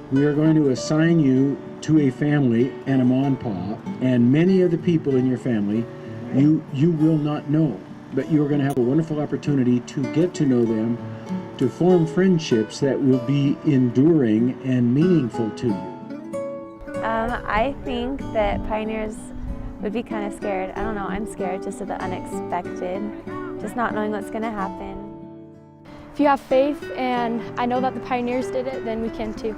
We are going to assign you to a family and a mom and pa, and many of the people in your family you will not know, but you are going to have a wonderful opportunity to get to know them, to form friendships that will be enduring and meaningful to you. I think that pioneers would be kind of scared. I don't know, I'm scared just of the unexpected, just not knowing what's going to happen. If you have faith, and I know that the pioneers did it, then we can too.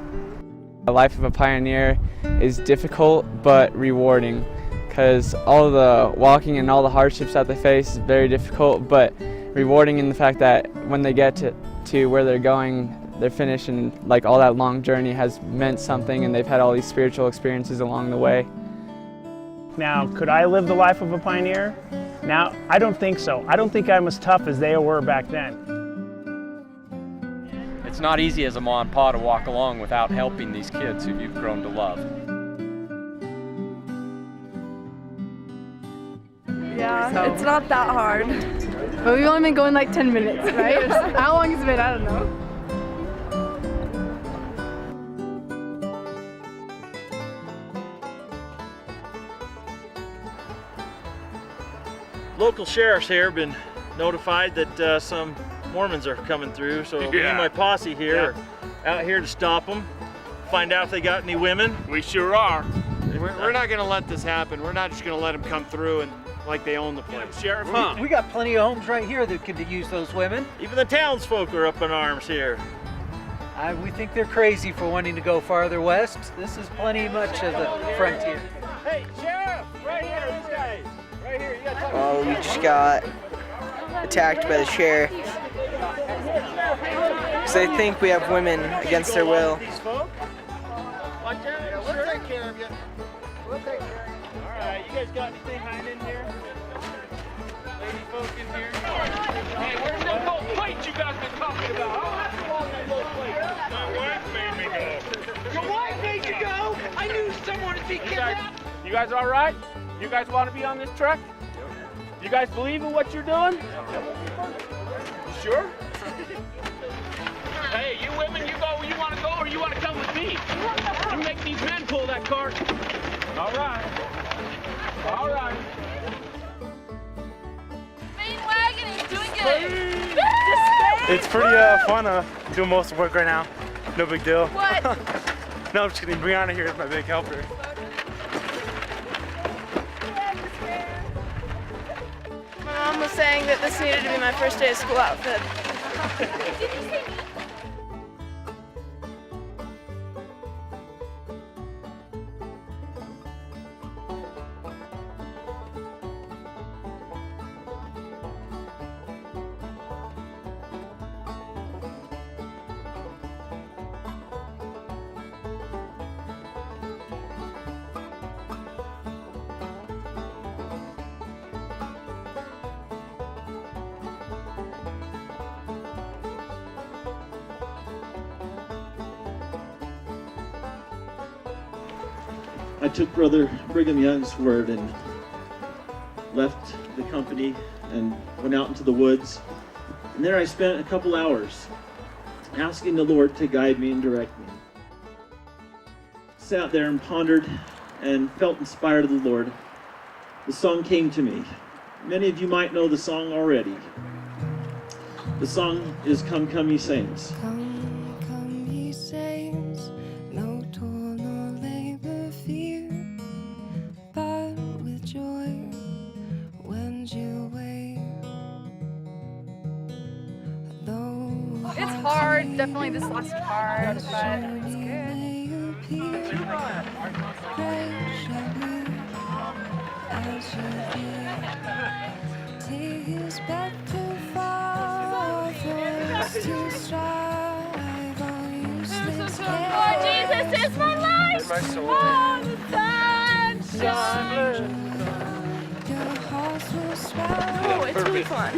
The life of a pioneer is difficult but rewarding, because all the walking and all the hardships that they face is very difficult, but rewarding in the fact that when they get to where they're going, they're finished, and like all that long journey has meant something, and they've had all these spiritual experiences along the way. Now, could I live the life of a pioneer? Now, I don't think so. I don't think I'm as tough as they were back then. It's not easy as a ma and pa to walk along without helping these kids who you've grown to love. Yeah, it's not that hard. But we've only been going like 10 minutes, right? How long has it been? I don't know. Local sheriffs here have been notified that some Mormons are coming through, so me and my posse here are out here to stop them, find out if they got any women. We sure are. We're not going to let this happen. We're not just going to let them come through and like they own the place. Sheriff, We got plenty of homes right here that could use those women. even the townsfolk are up in arms here. We think they're crazy for wanting to go farther west. This is plenty much of the frontier. Hey, Sheriff, right here, these guys. Right here, you gotta talk. We just got attacked by the sheriff because they think we have women against their will. Watch out, we'll take care of you. We'll take care of you. All right, you guys got anything hiding in here? Lady folk in here? Hey, where's that gold plate you guys been talking about? I'll have to walk that gold plate. My wife made me go. Your wife made you go? I knew someone would be kidnapped. You guys all right? You guys want to be on this truck? You guys believe in what you're doing? You sure? Hey, you women, you go where you want to go, or you want to come with me? You make these men pull that cart. All right. All right. Main wagon is doing good. It's pretty fun doing most of the work right now. No big deal. What? No, I'm just kidding. Brianna here is my big helper. My mom was saying that this needed to be my first day of school outfit. I took Brother Brigham Young's word and left the company and went out into the woods. And there I spent a couple hours asking the Lord to guide me and direct me. Sat there and pondered and felt inspired of the Lord. The song came to me. Many of you might know the song already. The song is Come, Come Ye Saints. Come, come ye saints, no toil nor labor fear, but with joy wend you away. It's hard, definitely this last part, but it's good. Tis better far for us to strive on useless care. Lord Jesus is my life. My soul. Oh, the sunshine. Your hearts will swell. Oh, it's really fun.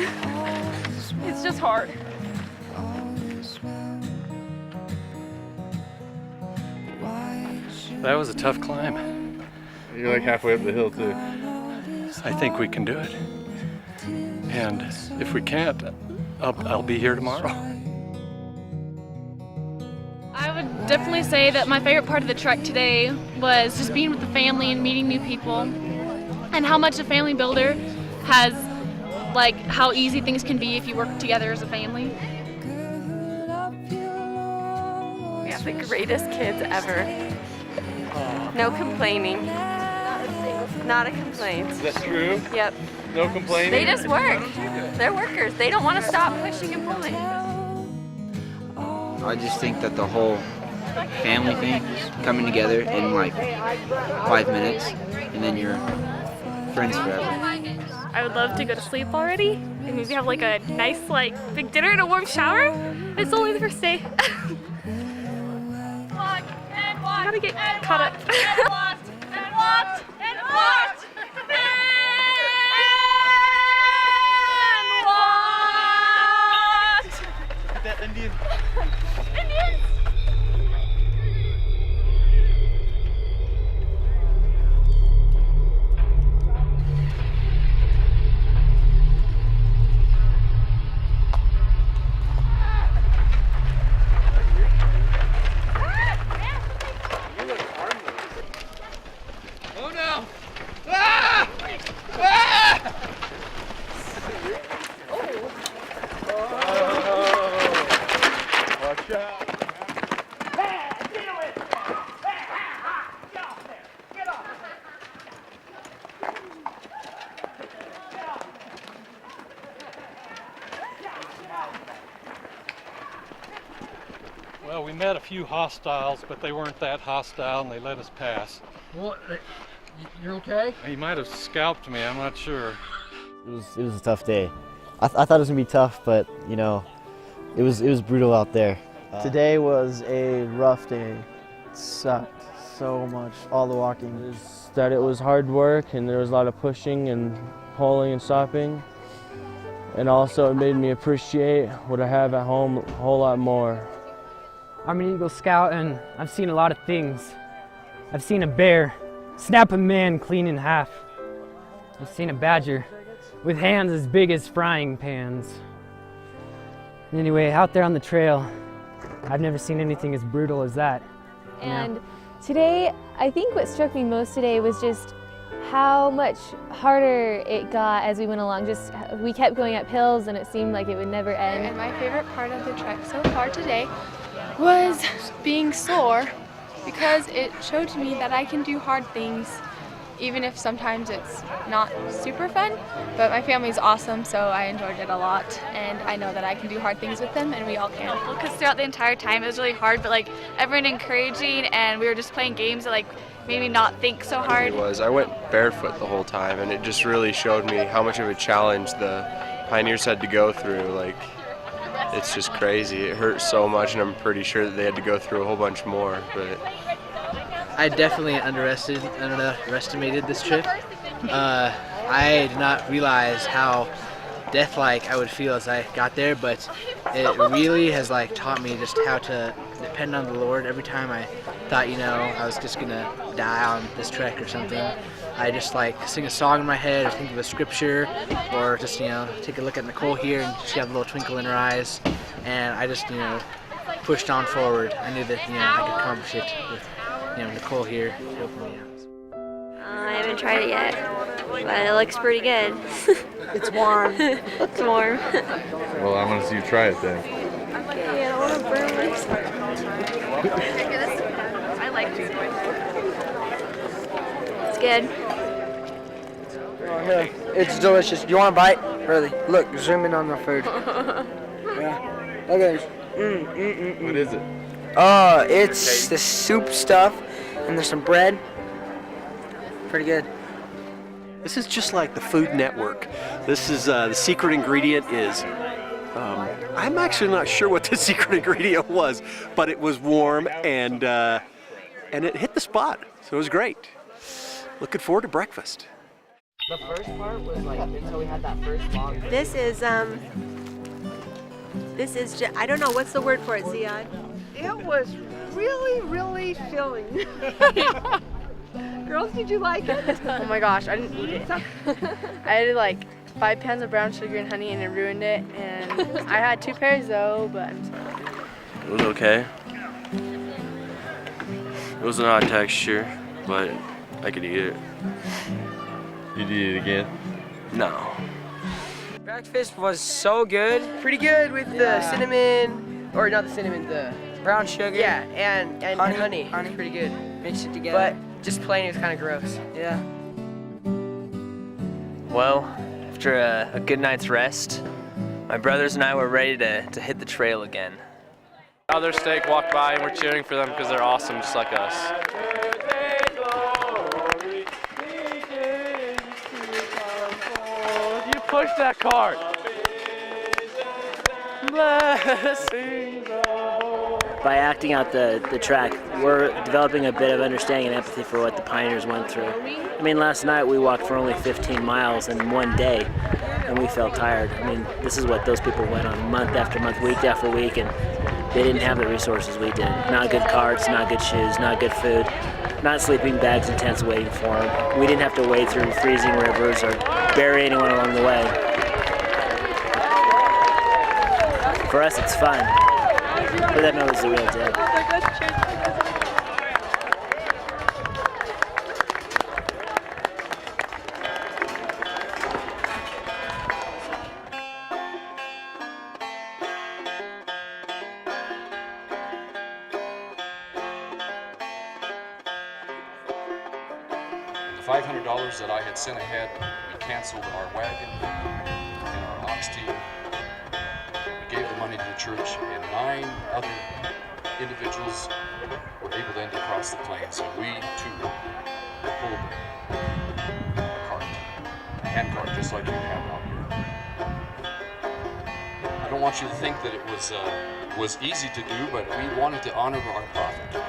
It's just hard. That was a tough climb. You're like halfway up the hill too. I think we can do it. And if we can't, I'll be here tomorrow. I would definitely say that my favorite part of the trek today was just being with the family and meeting new people, and how much a family builder has, like, how easy things can be if you work together as a family. We have the greatest kids ever. No complaining. Not a complaint. Is that true? Yep. No complaining? They just work. They're workers. They don't want to stop pushing and pulling. I just think that the whole family thing is coming together in like 5 minutes, and then you're friends forever. I would love to go to sleep already and maybe have like a nice like big dinner and a warm shower. It's only the first day. I gotta get caught up. That Indian. Indians! Oh no! Ah! Ah! Watch out! Well, we met a few hostiles, but they weren't that hostile, and they let us pass. Well, you're okay? He might have scalped me, I'm not sure. It was a tough day. I thought it was gonna be tough, but you know, it was brutal out there. Today was a rough day. It sucked so much, all the walking. It was hard work, and there was a lot of pushing and pulling and stopping. And also it made me appreciate what I have at home a whole lot more. I'm an Eagle Scout, and I've seen a lot of things. I've seen a bear snap a man clean in half. I've seen a badger with hands as big as frying pans. Anyway, out there on the trail, I've never seen anything as brutal as that. And today, I think what struck me most today was just how much harder it got as we went along. Just we kept going up hills and it seemed like it would never end. And my favorite part of the trek so far today was being sore, because it showed to me that I can do hard things even if sometimes it's not super fun. But my family's awesome, so I enjoyed it a lot, and I know that I can do hard things with them, and we all can. Because throughout the entire time it was really hard, but like everyone encouraging, and we were just playing games that like made me not think so hard. I went barefoot the whole time, and it just really showed me how much of a challenge the pioneers had to go through. Like, it's just crazy. It hurt so much, and I'm pretty sure that they had to go through a whole bunch more. But I definitely underestimated this trip. I did not realize how death-like I would feel as I got there, but it really has like taught me just how to depend on the Lord. Every time I thought, I was just gonna die on this trek or something, I just like sing a song in my head, or think of a scripture, or just take a look at Nicole here and she had a little twinkle in her eyes, and I just pushed on forward. I knew that I could accomplish it with Nicole here to open me out. I haven't tried it yet, but it looks pretty good. It's warm. It's warm. Well, I want to see you try it then. Okay, I don't want to burn myself. I like it. It's good. Oh, here. It's delicious. You want a bite? Really? Look, zoom in on the food. Yeah. Look at this. What is it? It's the soup stuff, and there's some bread. Pretty good. This is just like the Food Network. This is the secret ingredient is. I'm actually not sure what the secret ingredient was, but it was warm and it hit the spot, so it was great. Looking forward to breakfast. The first part was like until we had that first long. This is I don't know, what's the word for it, Ziad? It was really, really filling. Girls, did you like it? Oh my gosh, I didn't eat it. I had like 5 pounds of brown sugar and honey, and it ruined it. And I had 2 pairs though, but I'm sorry. It was okay. It was an odd texture, but I could eat it. You'd eat it again? No. Breakfast was so good. Pretty good with the cinnamon, or not the cinnamon, the brown sugar. Yeah, and honey. Honey. Pretty good. Mix it together. But just plain, it was kind of gross. Yeah. Well, after a good night's rest, my brothers and I were ready to hit the trail again. Other stake walked by and we're cheering for them because they're awesome just like us. You push that cart. By acting out the track, we're developing a bit of understanding and empathy for what the pioneers went through. I mean, last night we walked for only 15 miles in one day, and we felt tired. I mean, this is what those people went on month after month, week after week, and they didn't have the resources we did. Not good carts, not good shoes, not good food, not sleeping bags and tents waiting for them. We didn't have to wade through freezing rivers or bury anyone along the way. For us, it's fun. For them, it was the real deal. The $500 that I had sent ahead, we canceled our wagon and our ox team. We gave the money to the church, and 9 other individuals were able then to cross the plains, and we too pulled a cart, a hand cart, just like you have out here. I don't want you to think that it was easy to do, but we wanted to honor our prophet.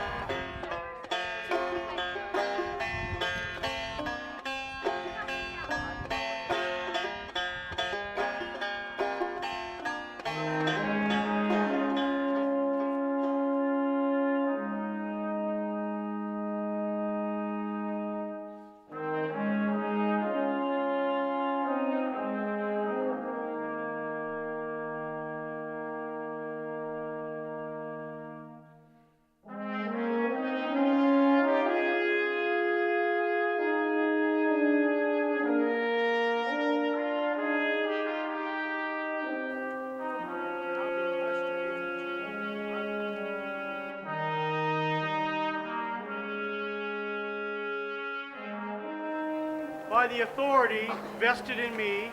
By the authority vested in me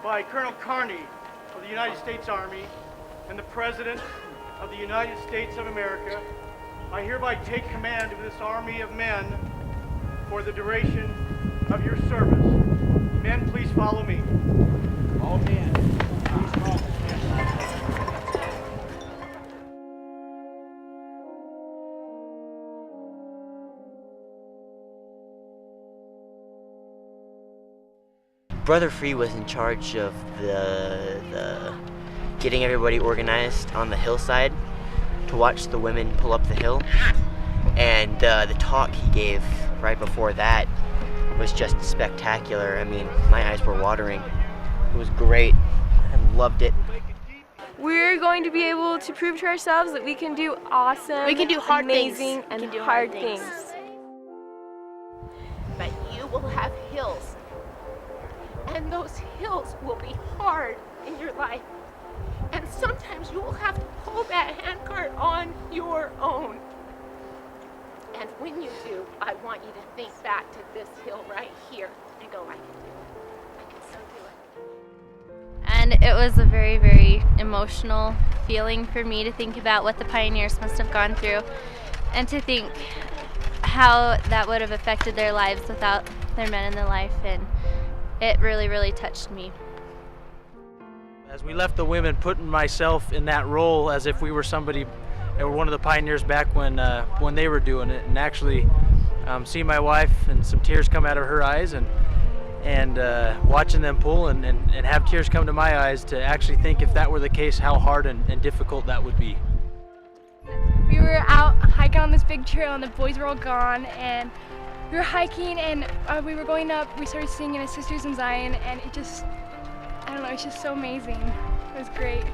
by Colonel Carney of the United States Army and the President of the United States of America, I hereby take command of this army of men for the duration of your service. Men, please follow me. All men, please follow me. Brother Free was in charge of the getting everybody organized on the hillside to watch the women pull up the hill, and the talk he gave right before that was just spectacular. I mean, my eyes were watering. It was great. I loved it. We're going to be able to prove to ourselves that we can do awesome, we can do hard amazing, things. and hard things. But you will have hills. And those hills will be hard in your life. And sometimes you will have to pull that handcart on your own. And when you do, I want you to think back to this hill right here and go, I can do it. I can so do it. And it was a very, very emotional feeling for me to think about what the pioneers must have gone through and to think how that would have affected their lives without their men in their life. And it really, really touched me. As we left the women, putting myself in that role as if we were somebody, or one of the pioneers back when they were doing it, and actually see my wife and some tears come out of her eyes, and watching them pull and have tears come to my eyes to actually think if that were the case, how hard and difficult that would be. We were out hiking on this big trail and the boys were all gone, and we were hiking and we were going up, we started singing as Sisters in Zion, and it just, I don't know, it's just so amazing. It was great.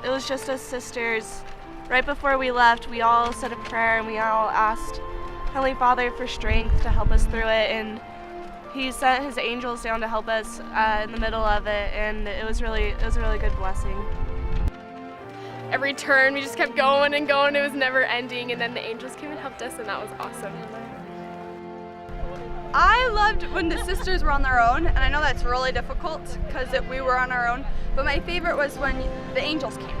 It was just us sisters right before we left, we all said a prayer and we all asked Heavenly Father for strength to help us through it, and He sent His angels down to help us in the middle of it, and it was a really good blessing. Every turn we just kept going and going, it was never ending, and then the angels came and helped us, and that was awesome. I loved when the sisters were on their own, and I know that's really difficult because we were on our own, but my favorite was when the angels came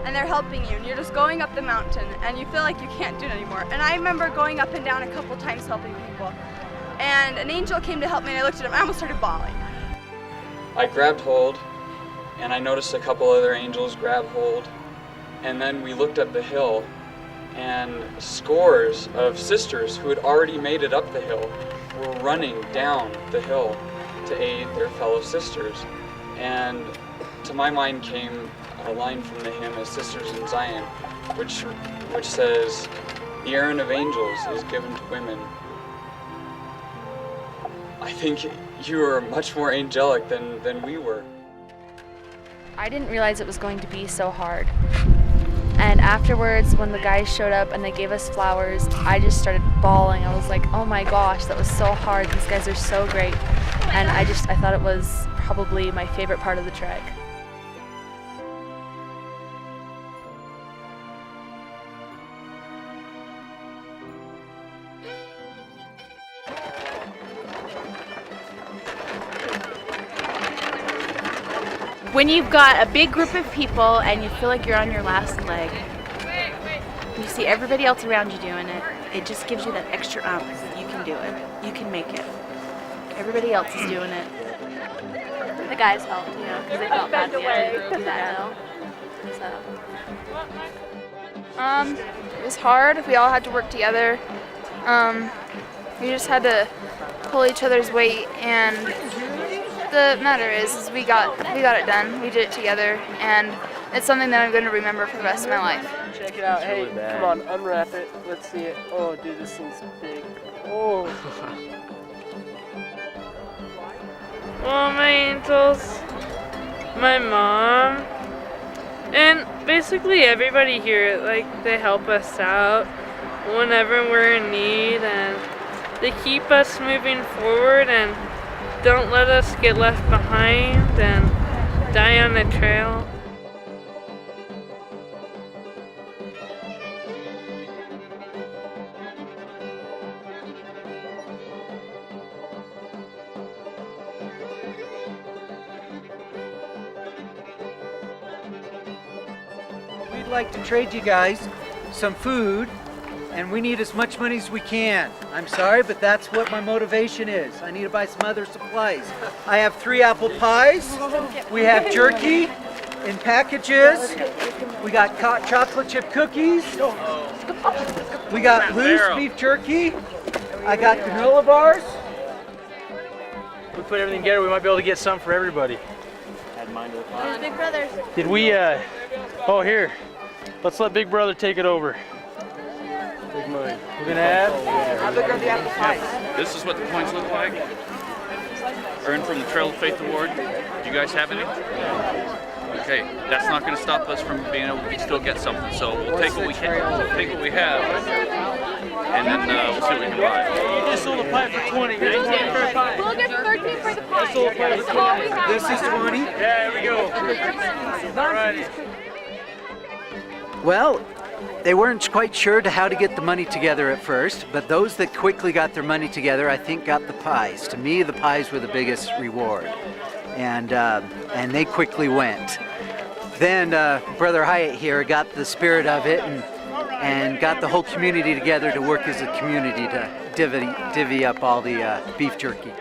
and they're helping you and you're just going up the mountain and you feel like you can't do it anymore. And I remember going up and down a couple times helping people, and an angel came to help me and I looked at him, I almost started bawling. I grabbed hold and I noticed a couple other angels grab hold, and then we looked up the hill and scores of sisters who had already made it up the hill were running down the hill to aid their fellow sisters. And to my mind came a line from the hymn as Sisters in Zion, which says, "The errand of angels is given to women." I think you are much more angelic than we were. I didn't realize it was going to be so hard. And afterwards, when the guys showed up and they gave us flowers, I just started bawling. I was like, oh my gosh, that was so hard. These guys are so great. And I thought it was probably my favorite part of the trek. When you've got a big group of people and you feel like you're on your last leg, you see everybody else around you doing it, it just gives you that extra oomph. You can do it. You can make it. Everybody else is doing it. The guys helped, because they felt bad to do that though. It was hard. We all had to work together. We just had to pull each other's weight, and the matter is we got it done. We did it together, and it's something that I'm going to remember for the rest of my life. Check it out. Hey, come on, unwrap it. Let's see it. Oh, dude, this thing's big. Oh. Well, my angels, my mom, and basically everybody here, they help us out whenever we're in need, and they keep us moving forward and don't let us get left behind and die on the trail. We'd like to trade you guys some food, and we need as much money as we can. I'm sorry, but that's what my motivation is. I need to buy some other supplies. I have 3 apple pies. We have jerky in packages. We got chocolate chip cookies. We got loose beef jerky. I got granola bars. We put everything together, we might be able to get some for everybody. Add mine to the pot. Here's Big Brother. Did we, oh here, let's let Big Brother take it over. Big money. We're gonna add? How big are the apple pies? This is what the points look like. Earned from the Trail of Faith Award. Do you guys have any? Okay, that's not going to stop us from being able to still get something. So we'll take what we can. We'll take what we have, and then we'll see what we can buy. You just sold a pie for 20. We'll get 13 for the pie. That's all we have. This is 20? Yeah, here we go. All right. Well, they weren't quite sure how to get the money together at first, but those that quickly got their money together, I think, got the pies. To me, the pies were the biggest reward, and they quickly went. Then Brother Hyatt here got the spirit of it and got the whole community together to work as a community to divvy up all the beef jerky.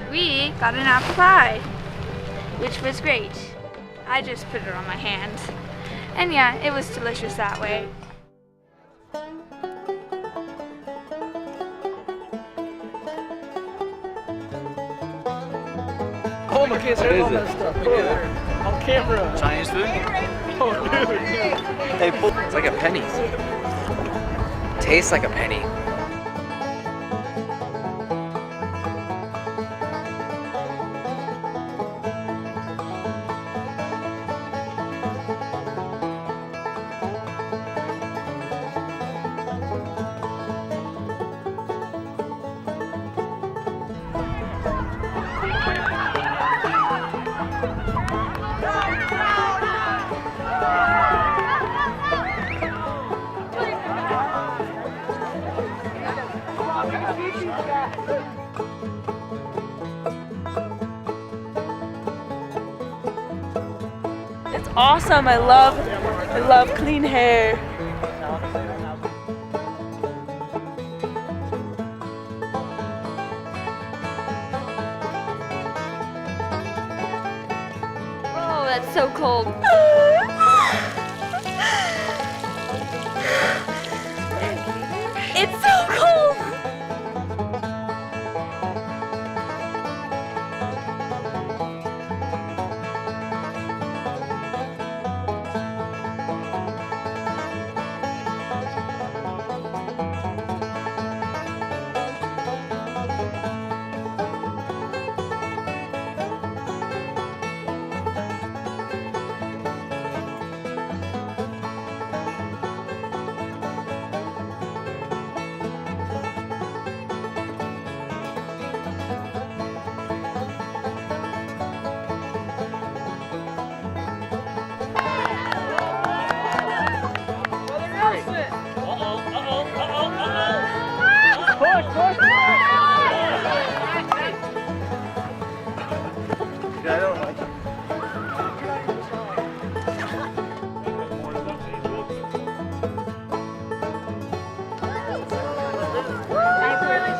We got an apple pie, which was great. I just put it on my hand. And yeah, it was delicious that way. Oh, my kids heard all that stuff. On camera. Chinese food? Oh, dude. Hey, it's like a penny. Tastes like a penny. It's awesome. I love clean hair. Oh, that's so cold. It's so cold.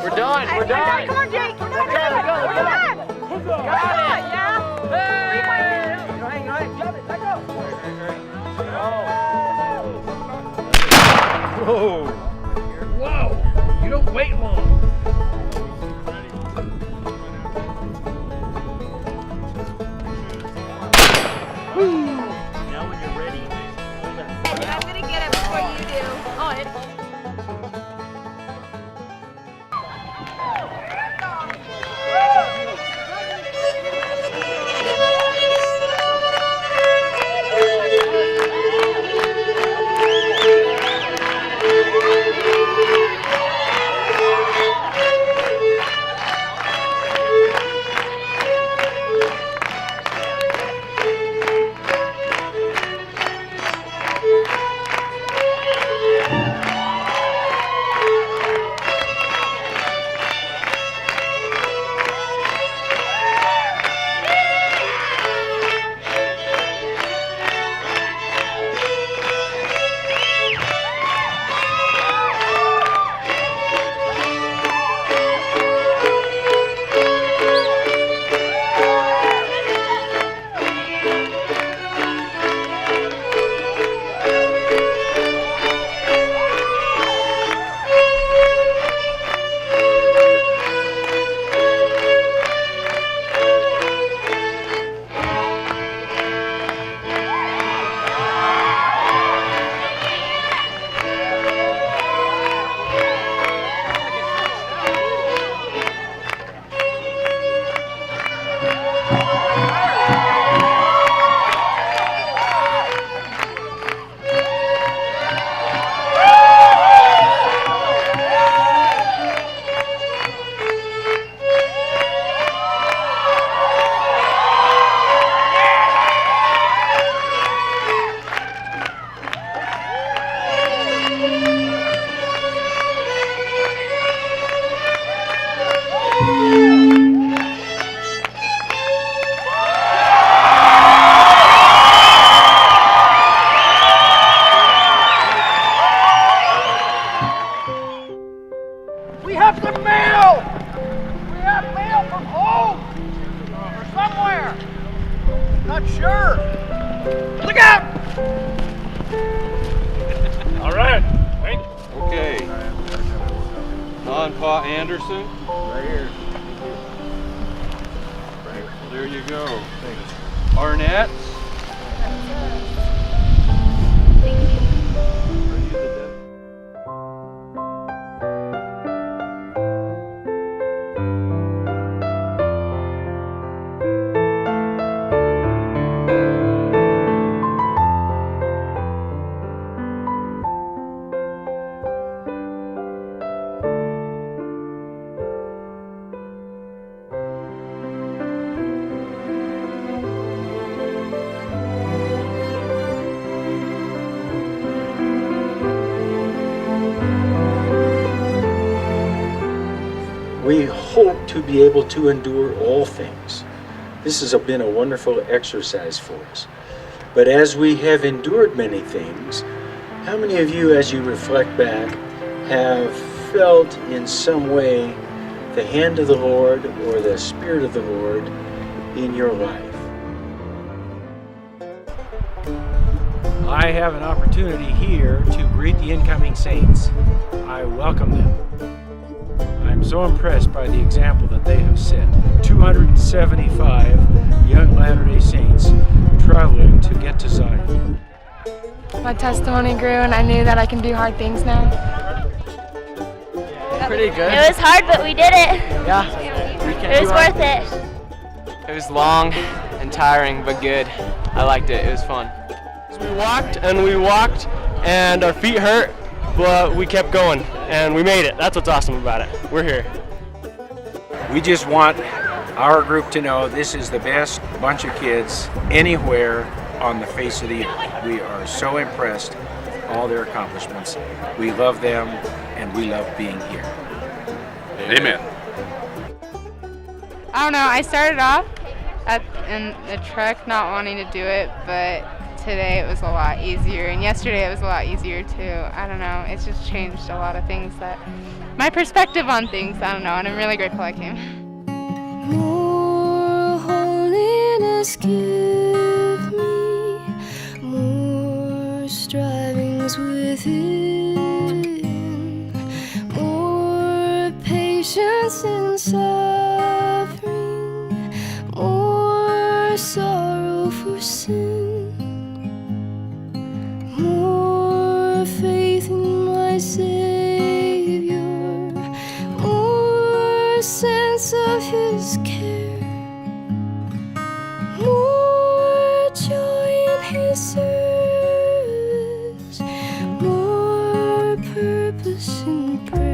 We're done. We're done. Come on, Jake. We're done. We're done. We're done. Got it. Yeah. Whoa. Whoa. You don't wait long. Now when you're ready, hold that. I'm gonna get it before you do. Oh, it. We have some mail! We have mail from home! Or somewhere! Not sure! Look out! All right. Okay. Don Pa Anderson. Right here. There you go. Arnett. we hope to be able to endure all things. This has been a wonderful exercise for us. But as we have endured many things, how many of you, as you reflect back, have felt in some way the hand of the Lord or the Spirit of the Lord in your life? I have an opportunity here to greet the incoming saints. I welcome them. I'm so impressed by the example that they have set. 275 young Latter-day Saints traveling to get to Zion. My testimony grew and I knew that I can do hard things now. Pretty good. It was hard, but we did it. Yeah. It was worth it. It was long and tiring, but good. I liked it. It was fun. We walked and we walked and our feet hurt, but we kept going and we made it. That's what's awesome about it. We're here. We just want our group to know this is the best bunch of kids anywhere on the face of the earth. We are so impressed with all their accomplishments. We love them and we love being here. Amen. I don't know, I started off in the Trek not wanting to do it, but today it was a lot easier, and yesterday it was a lot easier too. I don't know, it's just changed a lot of things, that my perspective on things, I don't know, and I'm really grateful I came. More holiness give me, more strivings within, more patience in suffering, more sorrow for sin. More faith in my Savior, more sense of His care, more joy in His service, more purpose in prayer.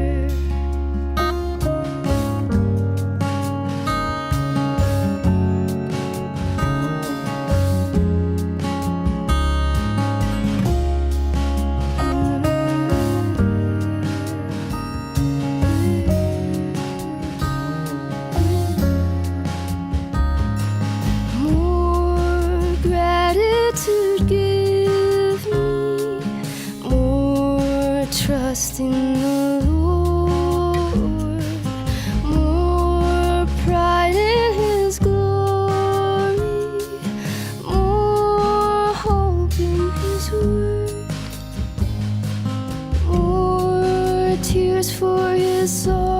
To give me more trust in the Lord, more pride in His glory, more hope in His word, more tears for His sorrow.